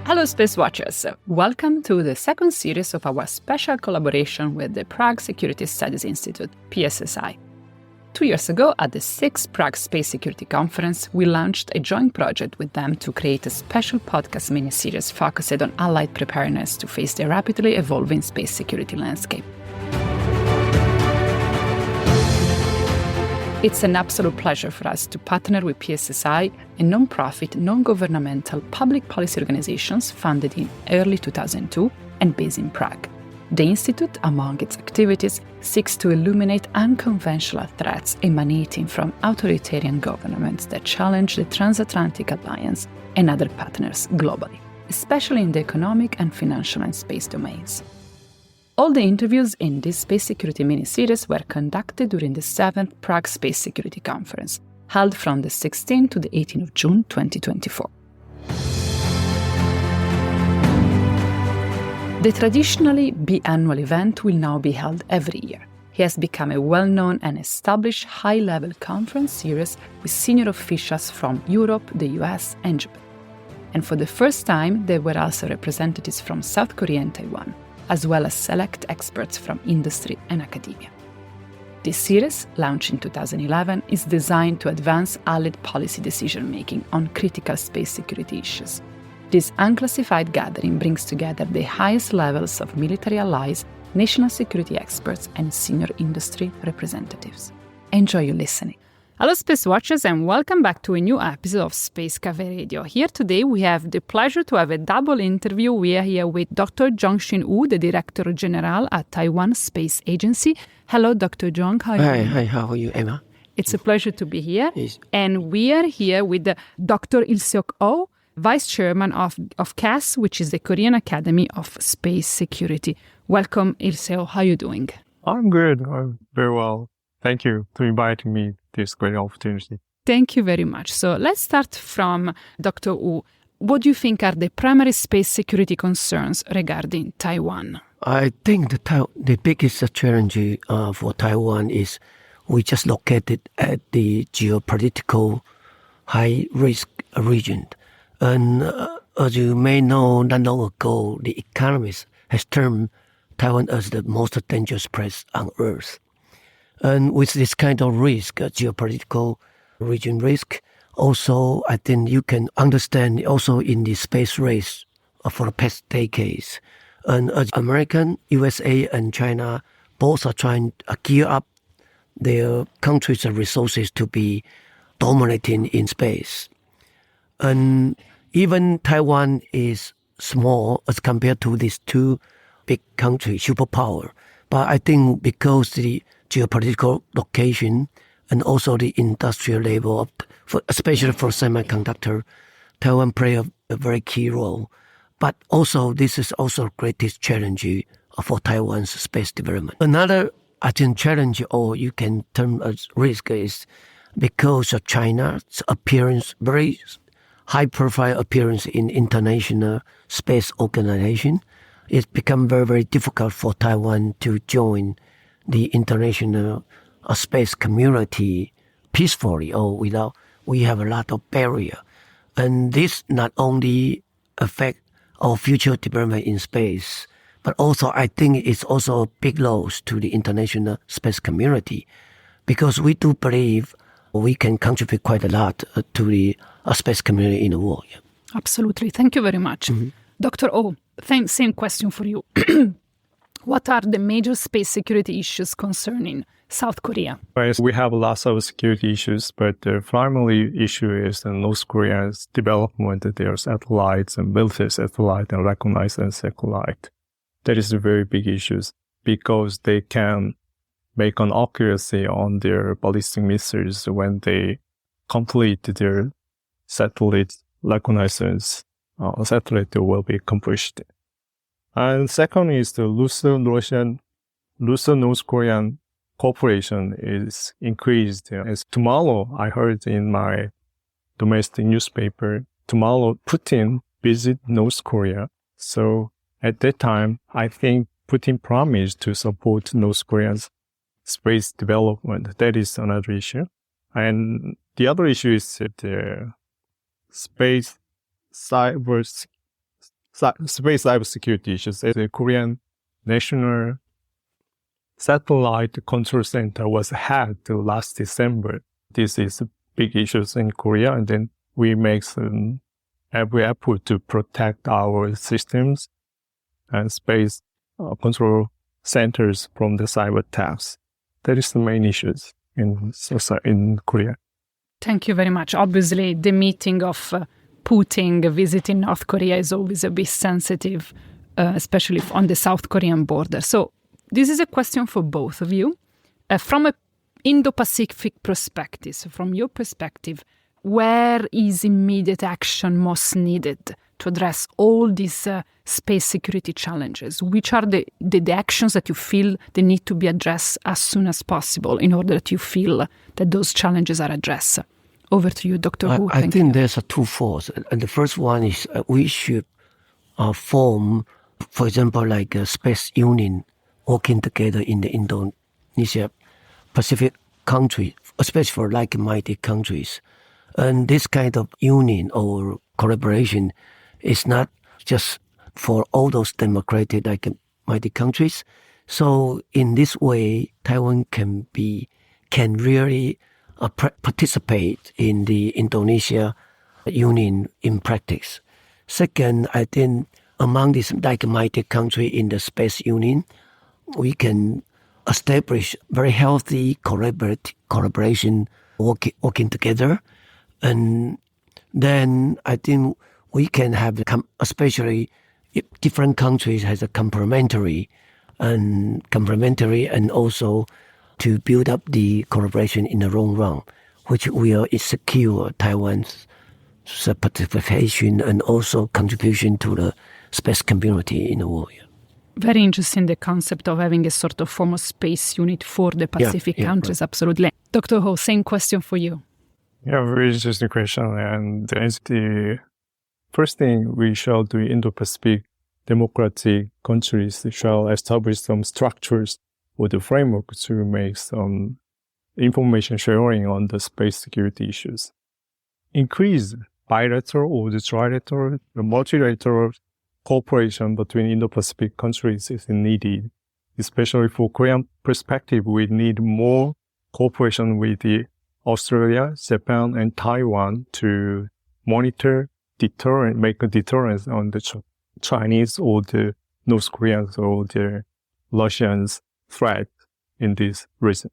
Hello, Space Watchers. Welcome to the second series of our special collaboration with the Prague Security Studies Institute, PSSI. 2 years ago, at the 6th Prague Space Security Conference, we launched a joint project with them to create a special podcast mini-series focused on allied preparedness to face the rapidly evolving space security landscape. It's an absolute pleasure for us to partner with PSSI, a non-profit, non-governmental public policy organization founded in early 2002 and based in Prague. The Institute, among its activities, seeks to illuminate unconventional threats emanating from authoritarian governments that challenge the transatlantic alliance and other partners globally, especially in the economic and financial and space domains. All the interviews in this space security mini-series were conducted during the 7th Prague Space Security Conference, held from the 16th to the 18th of June 2024. The traditionally biannual event will now be held every year. It has become a well-known and established high-level conference series with senior officials from Europe, the US, and Japan. And for the first time, there were also representatives from South Korea and Taiwan, as well as select experts from industry and academia. This series, launched in 2011, is designed to advance allied policy decision-making on critical space security issues. This unclassified gathering brings together the highest levels of military allies, national security experts, and senior industry representatives. Enjoy your listening. Hello, Space Watchers, and welcome back to a new episode of Space Cafe Radio. Here today, we have the pleasure to have a double interview. We are here with Dr. Zhongshin Wu, the Director General at Taiwan Space Agency. Hello, Dr. Zhong. How are you? Hi, how are you, Emma? It's a pleasure to be here. Yes. And we are here with Dr. Il-seok Oh, Vice Chairman of CAS, which is the Korean Academy of Space Security. Welcome, Il-seok. How are you doing? I'm good. I'm very well. Thank you for inviting me to this great opportunity. Thank you very much. So let's start from Dr. Wu. What do you think are the primary space security concerns regarding Taiwan? I think the biggest challenge for Taiwan is we just located at the geopolitical high-risk region. And as you may know, not long ago, The Economist has termed Taiwan as the most dangerous place on Earth. And with this kind of risk, geopolitical region risk, also I think you can understand also in the space race for the past decades. And as American, USA, and China both are trying to gear up their countries' resources to be dominating in space. And even Taiwan is small as compared to these two big countries, superpower. But I think because the geopolitical location and also the industrial level, especially for semiconductor, Taiwan play a very key role. But also, this is also the greatest challenge for Taiwan's space development. Another, I think, challenge, or you can term as risk, is because of China's appearance, very high-profile appearance in international space organization. It's become very, very difficult for Taiwan to join the international space community peacefully or without. We have a lot of barrier. And this not only affect our future development in space, but also I think it's also a big loss to the international space community, because we do believe we can contribute quite a lot to the space community in the world. Yeah. Absolutely. Thank you very much. Mm-hmm. Dr. Oh, same question for you. What are the major space security issues concerning South Korea? Yes, we have lots of security issues, but the primary issue is the North Korea's development of their satellites and military satellite and reconnaissance satellite. That is a very big issue because they can make an accuracy on their ballistic missiles when they complete their satellite reconnaissance. Satellite will be accomplished. And second is the Russo-North Korean cooperation is increased. As tomorrow, I heard in my domestic newspaper, tomorrow Putin visit North Korea. So at that time, I think Putin promised to support North Korea's space development. That is another issue. And the other issue is the space cyber space cybersecurity issues. The Korean National Satellite Control Center was hacked last December. This is big issues in Korea, and then we make every effort to protect our systems and space control centers from the cyber attacks. That is the main issues in Korea. Thank you very much. Obviously, the meeting of Putin visiting North Korea is always a bit sensitive, especially on the South Korean border. So this is a question for both of you. From an Indo-Pacific perspective, so from your perspective, where is immediate action most needed to address all these space security challenges? Which are the actions that you feel they need to be addressed as soon as possible in order that you feel that those challenges are addressed? Over to you, Dr. Hu. I think there's a two-fold. And the first one is we should form, for example, like a space union working together in the Indo-Pacific country, especially for like-minded countries. And this kind of union or collaboration is not just for all those democratic like-minded countries. So in this way, Taiwan can really participate in the Indonesia union in practice. Second, I think among these like-minded countries in the space union, we can establish very healthy collaboration, working together. And then I think we can have, especially if different countries has a complementary and also to build up the collaboration in the long run, which will secure Taiwan's participation and also contribution to the space community in the world. Very interesting, the concept of having a sort of form of space unit for the Pacific countries, right. Absolutely. Dr. Ho, same question for you. Yeah, very interesting question. And the first thing we shall do, Indo-Pacific democratic countries shall establish some structures or the framework to make some information sharing on the space security issues. Increase bilateral or the trilateral, the multilateral cooperation between Indo-Pacific countries is needed. Especially for Korean perspective, we need more cooperation with the Australia, Japan, and Taiwan to monitor, make a deterrence on the Chinese or the North Koreans or the Russians threat in this region.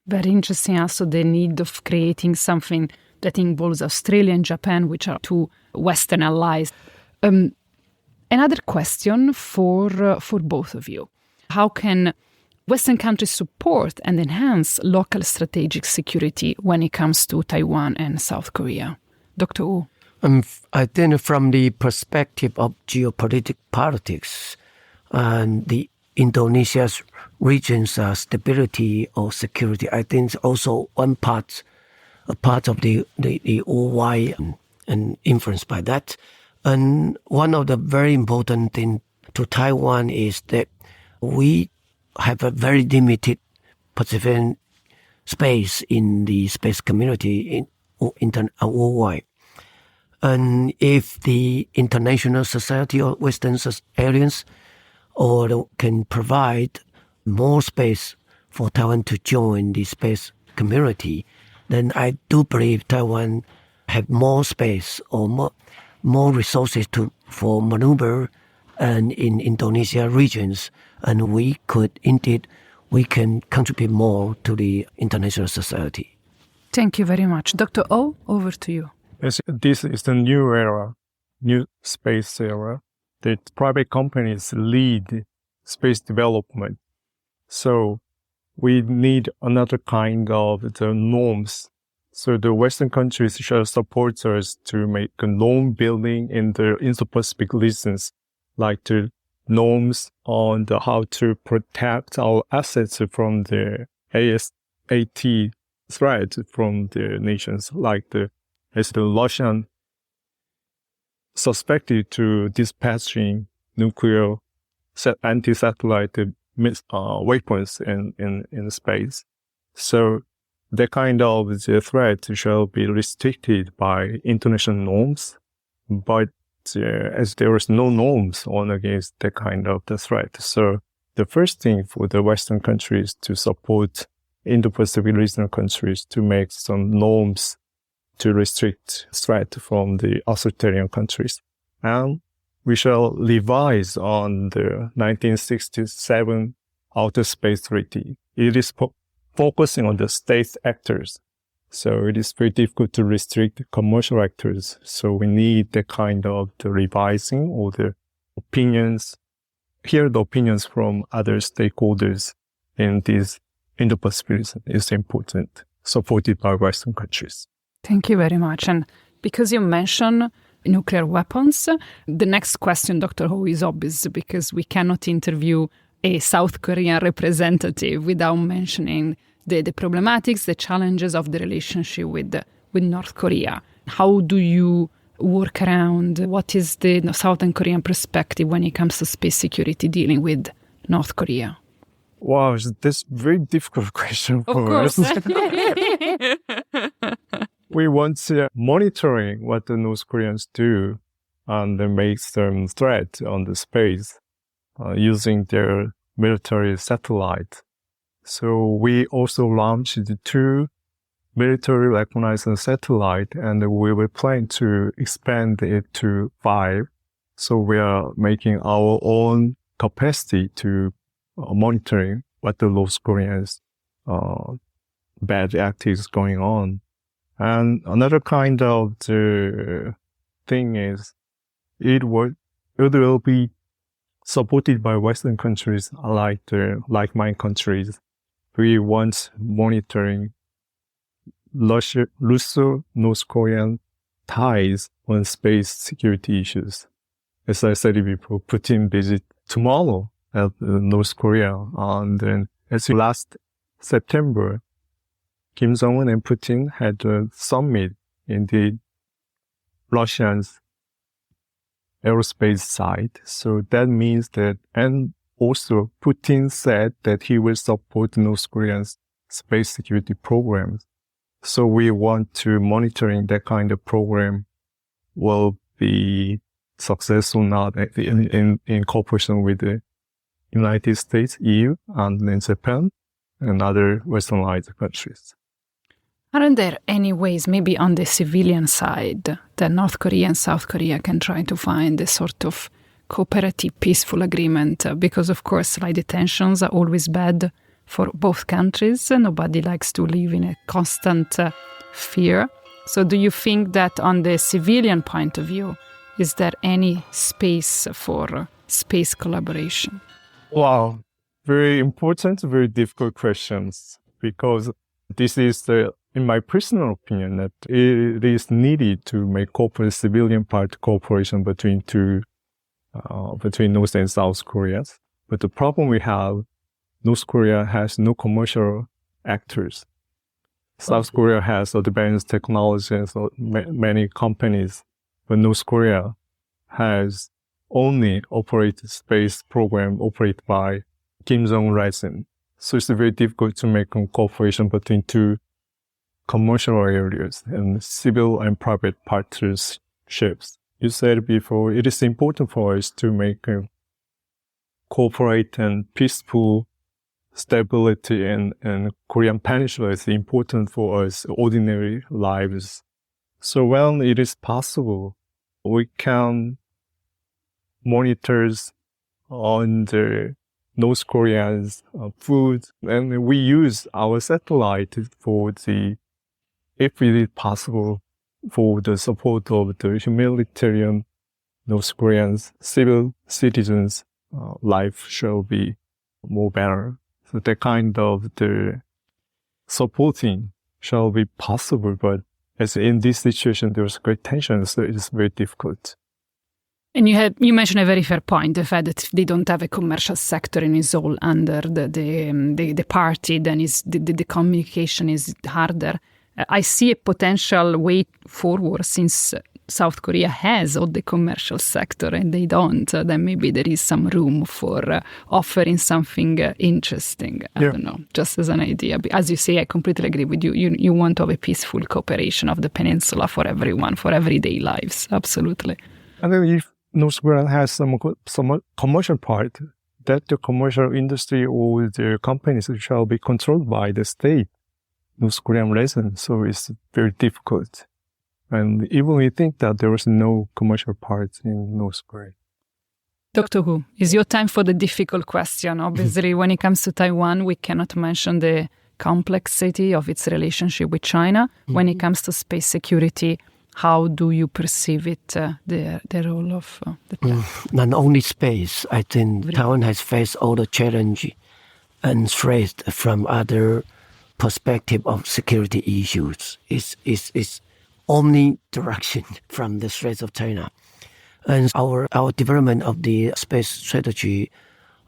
Very interesting also the need of creating something that involves Australia and Japan, which are two Western allies. Another question for both of you. How can Western countries support and enhance local strategic security when it comes to Taiwan and South Korea? Dr. Wu. I think from the perspective of geopolitics and the Indonesia's region's stability or security, I think it's also a part of the worldwide and influenced by that. And one of the very important things to Taiwan is that we have a very limited participant space in the space community worldwide. And if the international society or Western aliens can provide more space for Taiwan to join the space community, then I do believe Taiwan have more space or more resources for maneuver and in Indonesia regions, and we can contribute more to the international society. Thank you very much. Dr. O, over to you. This is the new space era, that private companies lead space development. So we need another kind of the norms. So the Western countries shall support us to make a norm building in the Indo-Pacific regions, like the norms on how to protect our assets from the ASAT threat from the nations, like the Russian suspected to dispatching nuclear anti-satellite weapons in space. So that kind of the threat shall be restricted by international norms. But as there was no norms on against that kind of the threat. So the first thing for the Western countries to support Indo-Pacific regional countries to make some norms to restrict threat from the authoritarian countries. And we shall revise on the 1967 Outer Space Treaty. It is focusing on the state actors. So it is very difficult to restrict commercial actors. So we need the kind of the revising or the opinions, hear the opinions from other stakeholders in this Indo-Pacific region is important, supported by Western countries. Thank you very much. And because you mentioned nuclear weapons, the next question, Dr. Ho, is obvious because we cannot interview a South Korean representative without mentioning the problematics, the challenges of the relationship with North Korea. How do you work around what is the Southern Korean perspective when it comes to space security dealing with North Korea? Wow, that's a very difficult question for us. We want to monitoring what the North Koreans do and make some threat on the space using their military satellites. So we also launched 2 military reconnaissance satellites, and we will plan to expand it to 5. So we are making our own capacity to monitoring what the North Koreans bad act is going on. And another kind of the thing is it will be supported by Western countries like my countries. We want monitoring Russo-North Korean ties on space security issues. As I said before, Putin visit tomorrow at North Korea. And then as last September, Kim Jong-un and Putin had a summit in the Russian's aerospace site. So that means that, and also Putin said that he will support North Korea's space security programs. So we want to monitoring that kind of program will be successful not in cooperation with the United States, EU, and then Japan and other westernized countries. Aren't there any ways, maybe on the civilian side, that North Korea and South Korea can try to find a sort of cooperative, peaceful agreement? Because, of course, the tensions are always bad for both countries. Nobody likes to live in a constant fear. So do you think that on the civilian point of view, is there any space for space collaboration? Wow, very important, very difficult questions, because this is in my personal opinion, that it is needed to make corporate civilian part cooperation between North and South Korea. But the problem we have, North Korea has no commercial actors. South Korea has advanced technologies, many companies, but North Korea has only operated space program operated by Kim Jong-un regime. So it's very difficult to make cooperation between 2 commercial areas and civil and private partnerships. You said before, it is important for us to make cooperate and peaceful stability in Korean Peninsula is important for us ordinary lives. So when it is possible, we can monitor on the North Korea's food, and we use our satellite for if it is possible, for the support of the humanitarian North Koreans, civil citizens' life shall be more better. So that kind of the supporting shall be possible, but as in this situation, there's great tension, so it is very difficult. And you mentioned a very fair point, the fact that if they don't have a commercial sector and it's all under the party, then the communication is harder. I see a potential way forward since South Korea has all the commercial sector and they don't. Then maybe there is some room for offering something interesting. I don't know, just as an idea. As you say, I completely agree with you. You want to have a peaceful cooperation of the peninsula for everyone, for everyday lives. Absolutely. And then if North Korea has some commercial part, that the commercial industry or the companies shall be controlled by the state, North Korean residents. So it's very difficult. And even we think that there was no commercial part in North Korea. Dr. Hu, it's your time for the difficult question. Obviously, when it comes to Taiwan, we cannot mention the complexity of its relationship with China. When it comes to space security, how do you perceive it, the role of the Not only space, I think Taiwan has faced all the challenge and threats from other perspective of security issues. It's omnidirection from the threats of China. And our development of the space strategy,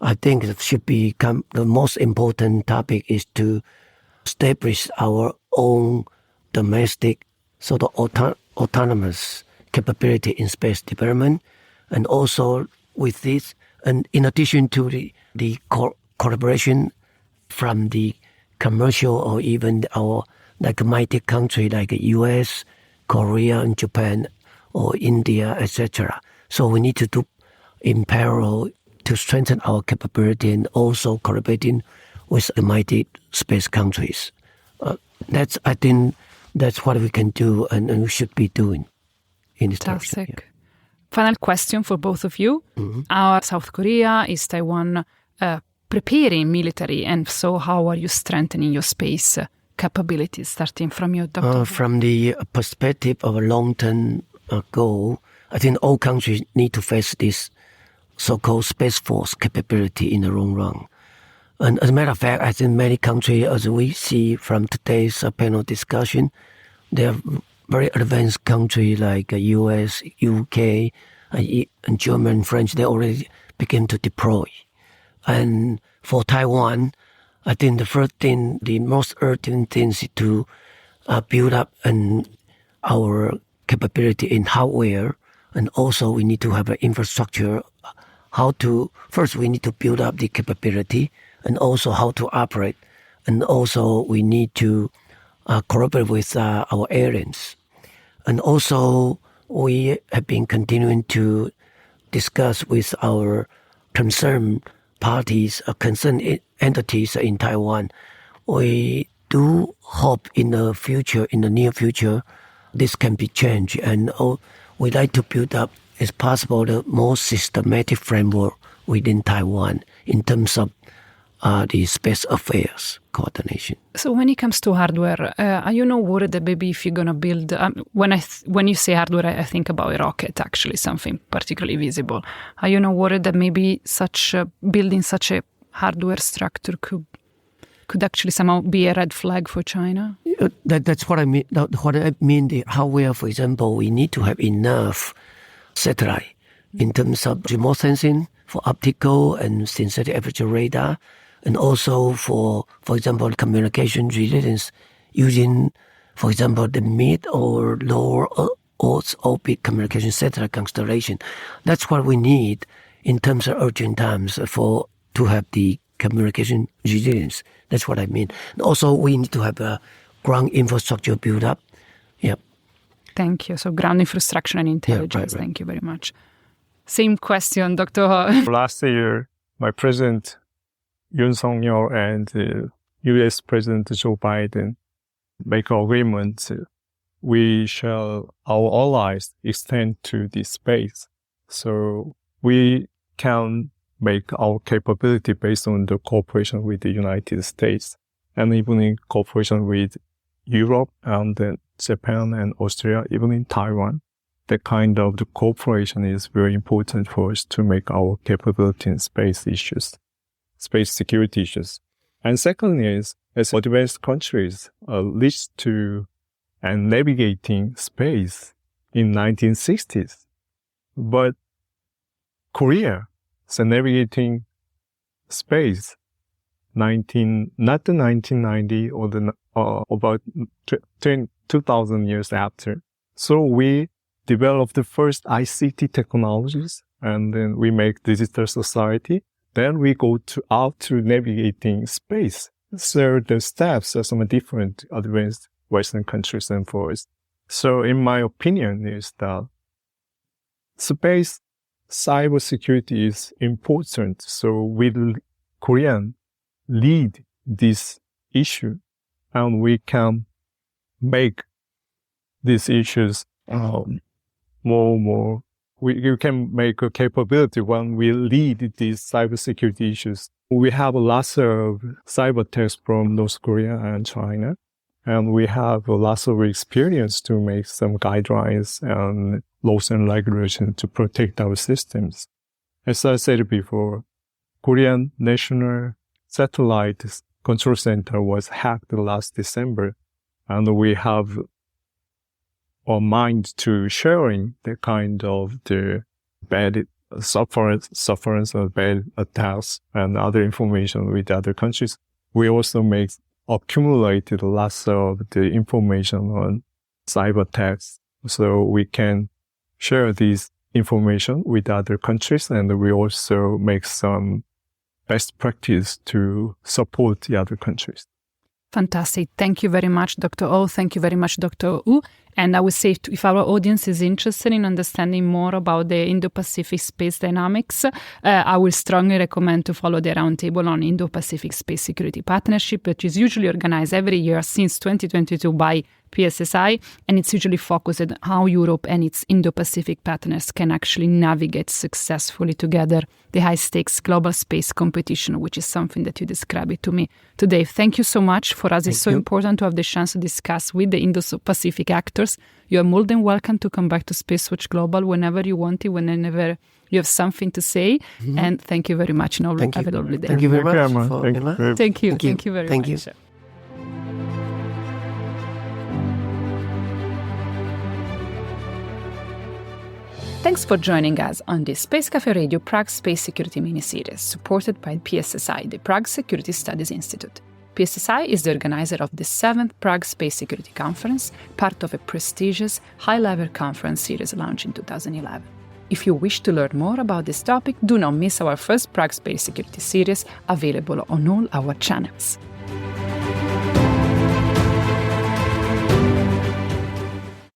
I think it should become the most important topic is to establish our own domestic sort of autonomous capability in space development. And also with this, and in addition to the collaboration from the commercial or even our like mighty country like US, Korea, and Japan, or India, etc. So we need to do in parallel to strengthen our capability and also collaborating with the mighty space countries. I think that's what we can do and we should be doing in this direction. Fantastic. Final question for both of you. Are South Korea, is Taiwan preparing military, and so how are you strengthening your space capabilities, starting from your Dr. From the perspective of a long-term goal, I think all countries need to face this so-called Space Force capability in the long run. And as a matter of fact, I think many countries, as we see from today's panel discussion, they are very advanced countries like US, UK, and German, French, they already begin to deploy. And for Taiwan, I think the first thing, the most urgent thing is to build up our capability in hardware, and also we need to have an infrastructure. First we need to build up the capability, and also how to operate, and also we need to cooperate with our allies. And also we have been continuing to discuss with our concerned parties, concerned entities in Taiwan. We do hope in the near future, this can be changed, and we'd like to build up, as possible, the more systematic framework within Taiwan in terms of the space affairs coordination. So when it comes to hardware, are you not worried that maybe if you're going to build, when you say hardware, I think about a rocket, actually, something particularly visible. Are you not worried that maybe building such a hardware structure could actually somehow be a red flag for China? That's what I mean. What I mean, the hardware, for example, we need to have enough satellite in terms of remote sensing for optical and synthetic aperture radar, and also for example, communication resilience using, for example, the mid or lower Earth orbit communication satellite constellation. That's what we need in terms of urgent times to have the communication resilience. That's what I mean. And also, we need to have a ground infrastructure built up. Yep. Thank you. So ground infrastructure and intelligence. Yeah, right. Thank you very much. Same question, Dr. Ho. Last year, my President Yoon Suk-yeol and U.S. President Joe Biden make an agreement. Our allies extend to the space. So we can make our capability based on the cooperation with the United States, and even in cooperation with Europe and then Japan and Australia, even in Taiwan. That kind of the cooperation is very important for us to make our capability in space security issues. And second is, as advanced countries reached to and navigating space in 1960s, but Korea so navigating space not the 1990 or about 2,000 years after. So we developed the first ICT technologies, and then we make digital society. Then we go out to navigating space. So the steps are some different advanced Western countries and for us. So in my opinion is that space cybersecurity is important. So will Korean lead this issue, and we can make these issues more. We can make a capability when we lead these cybersecurity issues. We have lots of cyber attacks from North Korea and China, and we have lots of experience to make some guidelines and laws and regulations to protect our systems. As I said before, Korean National Satellite Control Center was hacked last December, and we have a mind to sharing the kind of the bad sufferance of bad attacks and other information with other countries. We also accumulated lots of the information on cyber attacks, so we can share this information with other countries, and we also make some best practice to support the other countries. Fantastic. Thank you very much, Dr. Oh. Thank you very much, Dr. Wu. And I would say if our audience is interested in understanding more about the Indo-Pacific space dynamics, I will strongly recommend to follow the roundtable on Indo-Pacific Space Security Partnership, which is usually organized every year since 2022 by PSSI, and it's usually focused on how Europe and its Indo-Pacific partners can actually navigate successfully together the high-stakes global space competition, which is something that you described to me today. Thank you so much. For us, it's so important to have the chance to discuss with the Indo-Pacific actors. You are more than welcome to come back to SpaceWatch.Global whenever you want it, whenever you have something to say. Mm-hmm. And thank you very much. Have a lovely day. Thank you very much. Thank you. Thank you very much. Thanks for joining us on the Space Cafe Radio Prague Space Security mini-series, supported by PSSI, the Prague Security Studies Institute. PSSI is the organizer of the 7th Prague Space Security Conference, part of a prestigious high-level conference series launched in 2011. If you wish to learn more about this topic, do not miss our first Prague Space Security series, available on all our channels.